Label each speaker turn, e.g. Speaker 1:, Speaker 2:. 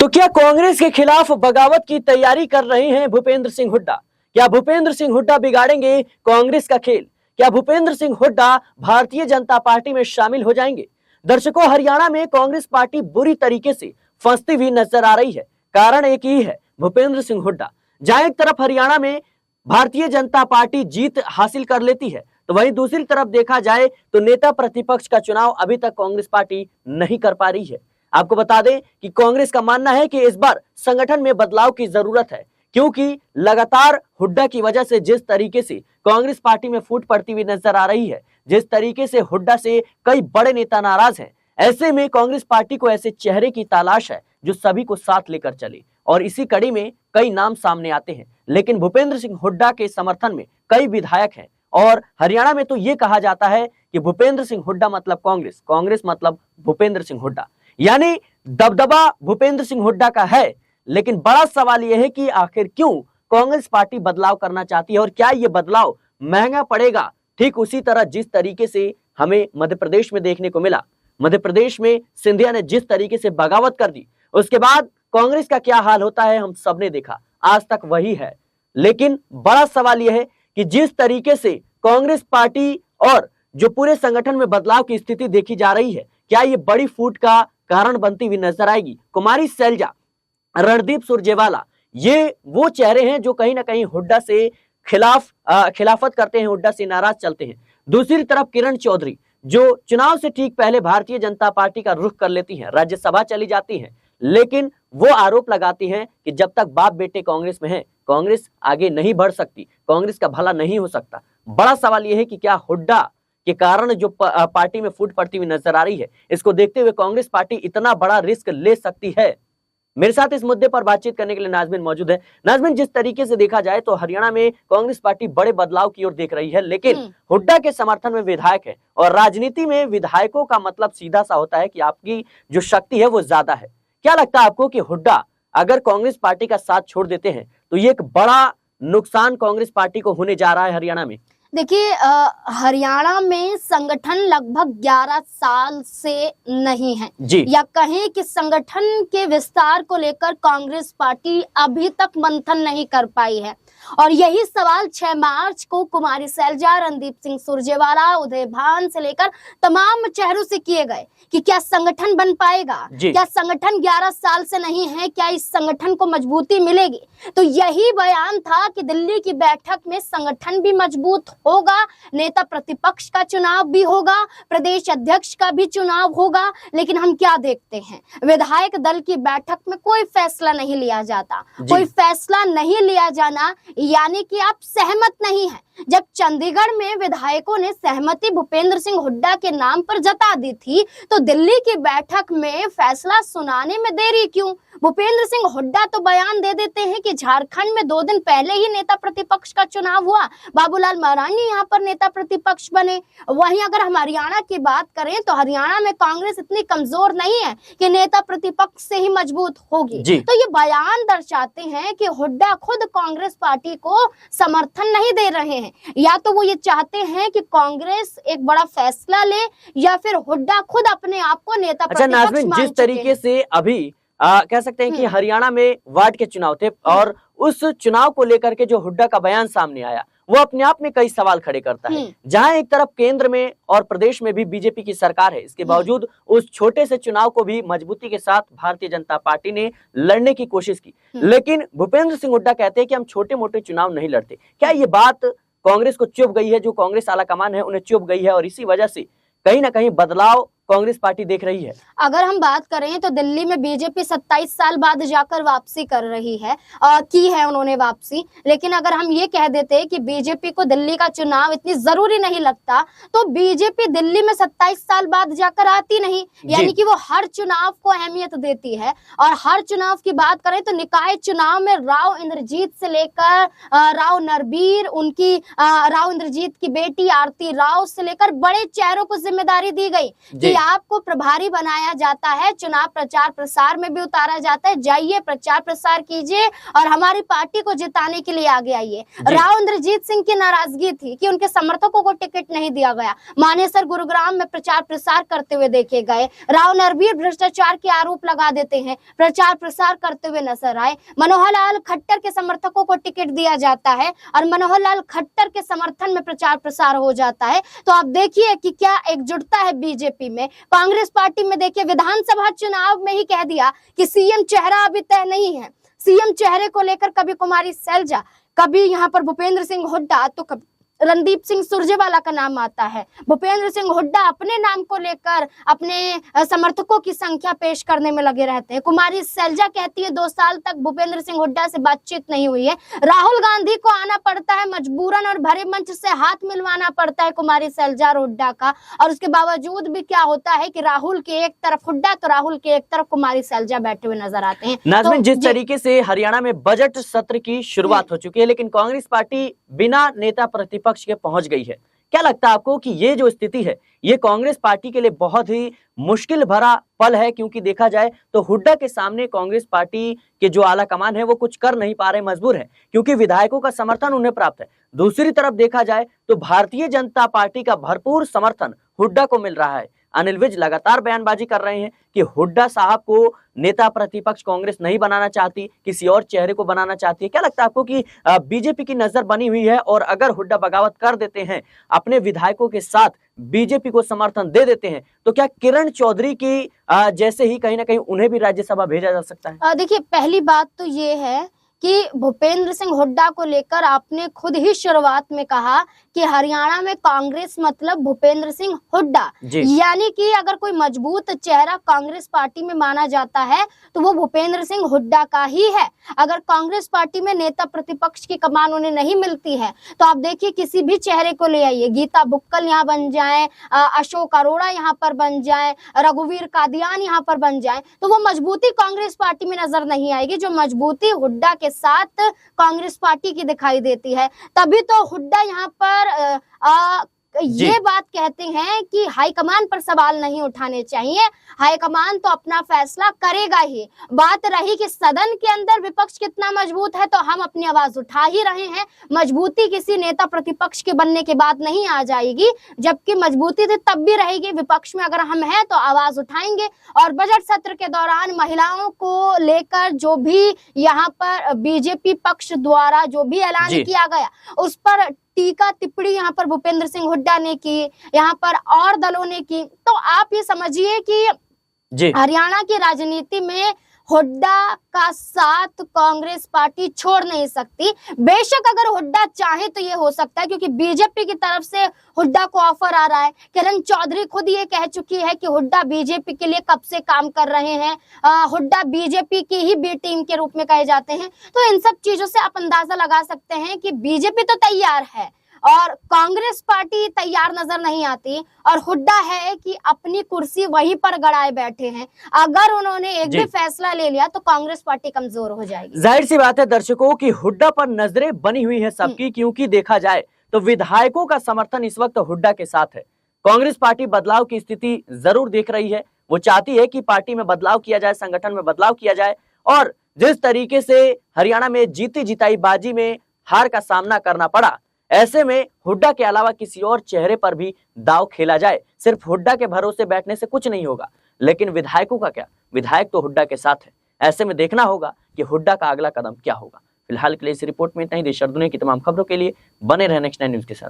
Speaker 1: तो क्या कांग्रेस के खिलाफ बगावत की तैयारी कर रहे हैं भूपेंद्र सिंह हुड्डा? क्या भूपेंद्र सिंह हुड्डा बिगाड़ेंगे कांग्रेस का खेल? क्या भूपेंद्र सिंह हुड्डा भारतीय जनता पार्टी में शामिल हो जाएंगे? दर्शकों, हरियाणा में कांग्रेस पार्टी बुरी तरीके से फंसती हुई नजर आ रही है। कारण एक ही है, भूपेंद्र सिंह हुड्डा। जहां एक तरफ हरियाणा में भारतीय जनता पार्टी जीत हासिल कर लेती है, तो वहीं दूसरी तरफ देखा जाए तो नेता प्रतिपक्ष का चुनाव अभी तक कांग्रेस पार्टी नहीं कर पा रही है। आपको बता दें कि कांग्रेस का मानना है कि इस बार संगठन में बदलाव की जरूरत है, क्योंकि लगातार हुड्डा की वजह से जिस तरीके से कांग्रेस पार्टी में फूट पड़ती हुई नजर आ रही है, जिस तरीके से हुड्डा से कई बड़े नेता नाराज हैं, ऐसे में कांग्रेस पार्टी को ऐसे चेहरे की तलाश है जो सभी को साथ लेकर चले। और इसी कड़ी में कई नाम सामने आते हैं, लेकिन भूपेंद्र सिंह हुड्डा के समर्थन में कई विधायक हैं। और हरियाणा में तो ये कहा जाता है कि भूपेंद्र सिंह हुड्डा मतलब कांग्रेस, कांग्रेस मतलब भूपेंद्र सिंह हुड्डा, यानी दबदबा भूपेंद्र सिंह हुड्डा का है। लेकिन बड़ा सवाल यह है कि आखिर क्यों कांग्रेस पार्टी बदलाव करना चाहती है, और क्या यह बदलाव महंगा पड़ेगा? ठीक उसी तरह जिस तरीके से हमें मध्य प्रदेश में देखने को मिला। मध्य प्रदेश में सिंधिया ने जिस तरीके से बगावत कर दी, उसके बाद कांग्रेस का क्या हाल होता है हम सबने देखा, आज तक वही है। लेकिन बड़ा सवाल यह है कि जिस तरीके से कांग्रेस पार्टी और जो पूरे संगठन में बदलाव की स्थिति देखी जा रही है, क्या ये बड़ी फूट का कारण बनती हुई नजर आएगी? कुमारी सैलजा, रणदीप सुरजेवाला, ये वो चेहरे हैं जो कहीं ना कहीं हुड्डा से खिलाफत करते हैं, हुड्डा से नाराज चलते हैं। दूसरी तरफ किरण चौधरी, जो चुनाव से ठीक पहले भारतीय जनता पार्टी का रुख कर लेती हैं, राज्यसभा चली जाती हैं, लेकिन वो आरोप लगाती हैं कि जब तक बाप बेटे कांग्रेस में हैं, कांग्रेस आगे नहीं बढ़ सकती, कांग्रेस का भला नहीं हो सकता। बड़ा सवाल यह है कि क्या हुड्डा के कारण जो पार्टी में फूट पड़ती हुई नजर आ रही है, इसको देखते हुए कांग्रेस पार्टी इतना बड़ा रिस्क ले सकती है? मेरे साथ इस मुद्दे पर बातचीत करने के लिए नाजमीन मौजूद है। नाजमीन, जिस तरीके से देखा जाए तो हरियाणा में कांग्रेस पार्टी बड़े बदलाव की ओर देख रही है, लेकिन हुड्डा के समर्थन में विधायक है, और राजनीति में विधायकों का मतलब सीधा सा होता है कि आपकी जो शक्ति है वो ज्यादा है। क्या लगता है आपको कि हुड्डा अगर कांग्रेस पार्टी का साथ छोड़ देते हैं तो ये एक बड़ा नुकसान कांग्रेस पार्टी को होने जा रहा है हरियाणा में?
Speaker 2: देखिए, हरियाणा में संगठन लगभग 11 साल से नहीं है जी। या कहें कि संगठन के विस्तार को लेकर कांग्रेस पार्टी अभी तक मंथन नहीं कर पाई है, और यही सवाल 6 मार्च को कुमारी सैलजा, रणदीप सिंह सुरजेवाला, उदय भान से लेकर तमाम चेहरों से किए गए कि क्या संगठन बन पाएगा, क्या संगठन 11 साल से नहीं है, क्या इस संगठन को मजबूती मिलेगी? तो यही बयान था कि दिल्ली की बैठक में संगठन भी मजबूत होगा, नेता प्रतिपक्ष का चुनाव भी होगा, प्रदेश अध्यक्ष का भी चुनाव होगा। लेकिन हम क्या देखते हैं, विधायक दल की बैठक में कोई फैसला नहीं लिया जाता। कोई फैसला नहीं लिया जाना यानी कि आप सहमत नहीं हैं। जब चंडीगढ़ में विधायकों ने सहमति भूपेंद्र सिंह हुड्डा के नाम पर जता दी थी, तो दिल्ली की बैठक में फैसला सुनाने में देरी क्यों? भूपेंद्र सिंह हुड्डा तो बयान दे देते हैं कि झारखंड में 2 दिन पहले ही नेता प्रतिपक्ष का चुनाव हुआ, बाबूलाल मरांडी यहाँ पर नेता प्रतिपक्ष बने। वहीं अगर हम हरियाणा की बात करें तो हरियाणा में कांग्रेस इतनी कमजोर नहीं है कि नेता प्रतिपक्ष से ही मजबूत होगी। तो ये बयान दर्शाते हैं कि हुड्डा खुद कांग्रेस पार्टी को समर्थन नहीं दे रहे हैं। या तो वो ये चाहते हैं कि कांग्रेस एक बड़ा फैसला ले, या फिर हुड्डा खुद अपने आप को नेता प्रतिपक्ष मान
Speaker 1: जिस तरीके से अभी कह सकते हैं कि हरियाणा में वार्ड के चुनाव थे, और उस चुनाव को लेकर के जो हुड्डा का बयान सामने आया वो अपने आप में कई सवाल खड़े करता है। जहां एक तरफ केंद्र में और प्रदेश में भी बीजेपी की सरकार है, इसके बावजूद उस छोटे से चुनाव को भी मजबूती के साथ भारतीय जनता पार्टी ने लड़ने की कोशिश की। लेकिन भूपेंद्र सिंह हुड्डा कहते हैं कि हम छोटे मोटे चुनाव नहीं लड़ते। क्या ये बात कांग्रेस को चुभ गई है? जो कांग्रेस आलाकमान है उन्हें चुभ गई है, और इसी वजह से कहीं ना कहीं बदलाव कांग्रेस पार्टी देख रही है?
Speaker 2: अगर हम बात करें तो दिल्ली में बीजेपी 27 साल बाद जाकर वापसी कर रही है, की है उन्होंने वापसी। लेकिन अगर हम ये कह देते कि बीजेपी को दिल्ली का चुनाव इतनी जरूरी नहीं लगता, तो बीजेपी दिल्ली में 27 साल बाद जाकर आती नहीं, यानी कि वो हर चुनाव को अहमियत देती है। और हर चुनाव की बात करें तो निकाय चुनाव में राव इंद्रजीत से लेकर राव नरबीर, उनकी राव इंद्रजीत की बेटी आरती राव से लेकर बड़े चेहरों को जिम्मेदारी दी गई कि कि आपको प्रभारी बनाया जाता है, चुनाव प्रचार प्रसार में भी उतारा जाता है, जाइए प्रचार प्रसार कीजिए और हमारी पार्टी को जिताने के लिए आगे आइए। राव इंद्रजीत सिंह की नाराजगी थी कि उनके समर्थकों को टिकट नहीं दिया गया। मानेसर गुरुग्राम में प्रचार प्रसार करते हुए देखे गए। राव नरवीर भ्रष्टाचार के आरोप लगा देते हैं, प्रचार प्रसार करते हुए नजर आए। मनोहर लाल खट्टर के समर्थकों को टिकट दिया जाता है और मनोहर लाल खट्टर के समर्थन में प्रचार प्रसार हो जाता है। तो आप देखिए कि क्या एकजुटता है बीजेपी में। कांग्रेस पार्टी में देखिए विधानसभा चुनाव में ही कह दिया कि सीएम चेहरा अभी तय नहीं है। सीएम चेहरे को लेकर कभी कुमारी सैलजा, कभी यहाँ पर भूपेंद्र सिंह हुड्डा, तो कभी रणदीप सिंह सुरजेवाला का नाम आता है। भूपेंद्र सिंह हुड्डा अपने नाम को लेकर अपने समर्थकों की संख्या पेश करने में लगे रहते हैं। कुमारी सैलजा कहती है 2 साल तक भूपेंद्र सिंह हुड्डा से बातचीत नहीं हुई है। राहुल गांधी को आना पड़ता है मजबूरन और भरे मंच से हाथ मिलवाना पड़ता है कुमारी सैलजा और हुड्डा का, और उसके बावजूद भी क्या होता है कि राहुल के एक तरफ हुड्डा तो राहुल के एक तरफ कुमारी सैलजा बैठे हुए नजर आते हैं।
Speaker 1: नाज़मीन, जिस तरीके से हरियाणा में बजट सत्र की शुरुआत हो चुकी है, लेकिन कांग्रेस पार्टी बिना नेता प्रतिपक्ष के पहुंच गई है। क्या लगता है आपको कि ये जो स्थिति है ये कांग्रेस पार्टी के लिए बहुत ही मुश्किल भरा पल है? क्योंकि देखा जाए तो हुड्डा के सामने कांग्रेस पार्टी के जो आला कमान है वो कुछ कर नहीं पा रहे, मजबूर है, क्योंकि विधायकों का समर्थन उन्हें प्राप्त है। दूसरी तरफ देखा जाए तो भारतीय जनता पार्टी का भरपूर समर्थन हुड्डा को मिल रहा है। अनिल विज लगातार बयानबाजी कर रहे हैं कि हुड्डा साहब को नेता प्रतिपक्ष कांग्रेस नहीं बनाना चाहती, किसी और चेहरे को बनाना चाहती है। क्या लगता है आपको कि बीजेपी की नजर बनी हुई है और अगर हुड्डा बगावत कर देते हैं, अपने विधायकों के साथ बीजेपी को समर्थन दे देते हैं, तो क्या किरण चौधरी की जैसे ही कहीं ना कहीं उन्हें भी राज्यसभा भेजा जा सकता है?
Speaker 2: देखिए, पहली बात तो ये है कि भूपेंद्र सिंह हुड्डा को लेकर आपने खुद ही शुरुआत में कहा कि हरियाणा में कांग्रेस मतलब भूपेंद्र सिंह हुड्डा, यानी कि अगर कोई मजबूत चेहरा कांग्रेस पार्टी में माना जाता है तो वो भूपेंद्र सिंह हुड्डा का ही है। अगर कांग्रेस पार्टी में नेता प्रतिपक्ष की कमान उन्हें नहीं मिलती है तो आप देखिए किसी भी चेहरे को ले आइए, गीता बुक्कल यहाँ बन जाए, अशोक अरोड़ा यहाँ पर बन जाए, रघुवीर कादियान यहाँ पर बन जाए, तो वो मजबूती कांग्रेस पार्टी में नजर नहीं आएगी जो मजबूती हुड्डा के साथ कांग्रेस पार्टी की दिखाई देती है। तभी तो हुड्डा यहाँ पर ये बात कहते हैं कि हाईकमान पर सवाल नहीं उठाने चाहिए, हाईकमान तो अपना फैसला करेगा ही। बात रही कि सदन के अंदर विपक्ष कितना मजबूत है, तो हम अपनी आवाज उठा ही रहे हैं। मजबूती किसी नेता प्रतिपक्ष के बनने के बाद नहीं आ जाएगी, जबकि मजबूती तो तब भी रहेगी। विपक्ष में अगर हम हैं तो आवाज उठाएंगे। और बजट सत्र के दौरान महिलाओं को लेकर जो भी यहाँ पर बीजेपी पक्ष द्वारा जो भी ऐलान किया गया उस पर टीका टिप्पणी यहाँ पर भूपेंद्र सिंह हुड्डा ने की, यहाँ पर और दलों ने की। तो आप ये समझिए कि हरियाणा की राजनीति में हुड्डा का साथ कांग्रेस पार्टी छोड़ नहीं सकती। बेशक अगर हुड्डा चाहे तो ये हो सकता है, क्योंकि बीजेपी की तरफ से हुड्डा को ऑफर आ रहा है। किरण चौधरी खुद ये कह चुकी है कि हुड्डा बीजेपी के लिए कब से काम कर रहे हैं, हुड्डा बीजेपी की ही बी टीम के रूप में कहे जाते हैं। तो इन सब चीजों से आप अंदाजा लगा सकते हैं कि बीजेपी तो तैयार है और कांग्रेस पार्टी तैयार नजर नहीं आती, और हुड्डा है कि अपनी कुर्सी वहीं पर गड़ाए बैठे हैं। अगर उन्होंने एक भी फैसला ले लिया तो कांग्रेस पार्टी कमजोर हो जाएगी।
Speaker 1: जाहिर सी बात है दर्शकों की हुड्डा पर नजरें बनी हुई है सबकी, क्योंकि देखा जाए तो विधायकों का समर्थन इस वक्त हुड्डा के साथ है। कांग्रेस पार्टी बदलाव की स्थिति जरूर देख रही है, वो चाहती है कि पार्टी में बदलाव किया जाए, संगठन में बदलाव किया जाए, और जिस तरीके से हरियाणा में जीती जिताई बाजी में हार का सामना करना पड़ा, ऐसे में हुड्डा के अलावा किसी और चेहरे पर भी दांव खेला जाए। सिर्फ हुड्डा के भरोसे बैठने से कुछ नहीं होगा, लेकिन विधायकों का क्या? विधायक तो हुड्डा के साथ है। ऐसे में देखना होगा कि हुड्डा का अगला कदम क्या होगा। फिलहाल के लिए इस रिपोर्ट में इतना ही। देश और दुनिया की तमाम खबरों के लिए बने रहें नेक्स्ट 9 न्यूज के साथ।